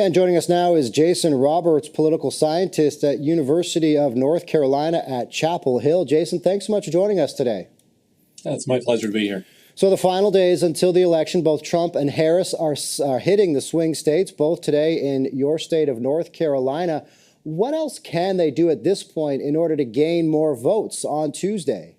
And joining us now is Jason Roberts, political scientist at University of North Carolina at Chapel Hill. Jason, thanks so much for joining us today. It's my pleasure to be here. So the final days until the election, both Trump and Harris are hitting the swing states, both today in your state of North Carolina. What else can they do at this point in order to gain more votes on Tuesday?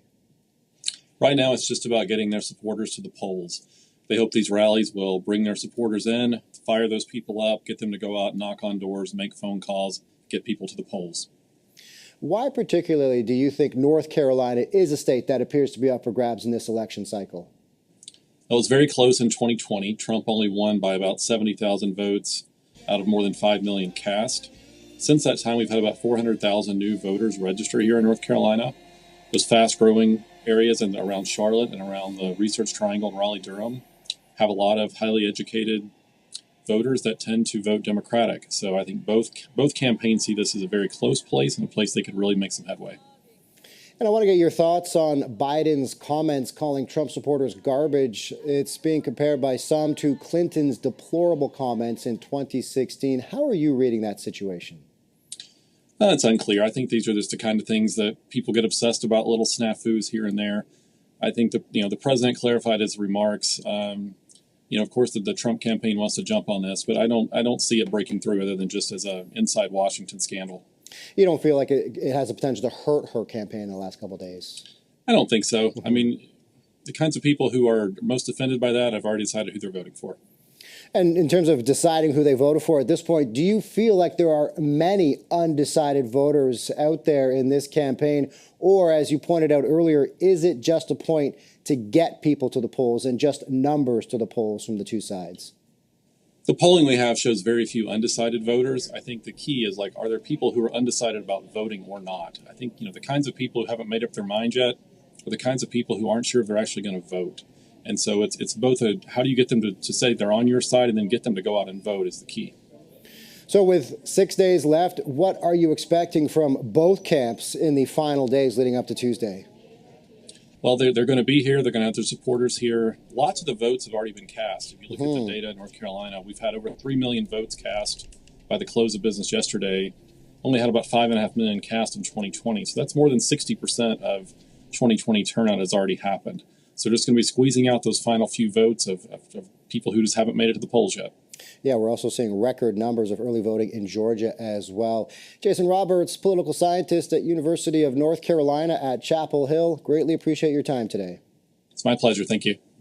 Right now, it's just about getting their supporters to the polls. They hope these rallies will bring their supporters in, fire those people up, get them to go out, knock on doors, make phone calls, get people to the polls. Why particularly do you think North Carolina is a state that appears to be up for grabs in this election cycle? It was very close in 2020. Trump only won by about 70,000 votes out of more than 5 million cast. Since that time, we've had about 400,000 new voters register here in North Carolina. Those fast-growing areas around Charlotte and around the Research Triangle and Raleigh-Durham have a lot of highly educated voters that tend to vote Democratic. So I think both campaigns see this as a very close place and a place they could really make some headway. And I want to get your thoughts on Biden's comments calling Trump supporters garbage. It's being compared by some to Clinton's deplorable comments in 2016. How are you reading that situation? It's unclear. I think these are just the kind of things that people get obsessed about, little snafus here and there. I think the president clarified his remarks. Of course, the Trump campaign wants to jump on this, but I don't see it breaking through other than just as a inside Washington scandal. You don't feel like it has the potential to hurt her campaign in the last couple of days? I don't think so. I mean, the kinds of people who are most offended by that have already decided who they're voting for. And in terms of deciding who they voted for at this point, do you feel like there are many undecided voters out there in this campaign? Or, as you pointed out earlier, is it just a point to get people to the polls and just numbers to the polls from the two sides? The polling we have shows very few undecided voters. I think the key is, are there people who are undecided about voting or not? I think, the kinds of people who haven't made up their mind yet are the kinds of people who aren't sure if they're actually going to vote. And so it's both how do you get them to say they're on your side and then get them to go out and vote is the key. So with 6 days left, what are you expecting from both camps in the final days leading up to Tuesday? Well, they're going to be here. They're going to have their supporters here. Lots of the votes have already been cast. If you look at the data in North Carolina, we've had over 3 million votes cast by the close of business yesterday. Only had about 5.5 million cast in 2020. So that's more than 60% of 2020 turnout has already happened. So just going to be squeezing out those final few votes of people who just haven't made it to the polls yet. Yeah, we're also seeing record numbers of early voting in Georgia as well. Jason Roberts, political scientist at University of North Carolina at Chapel Hill. Greatly appreciate your time today. It's my pleasure. Thank you.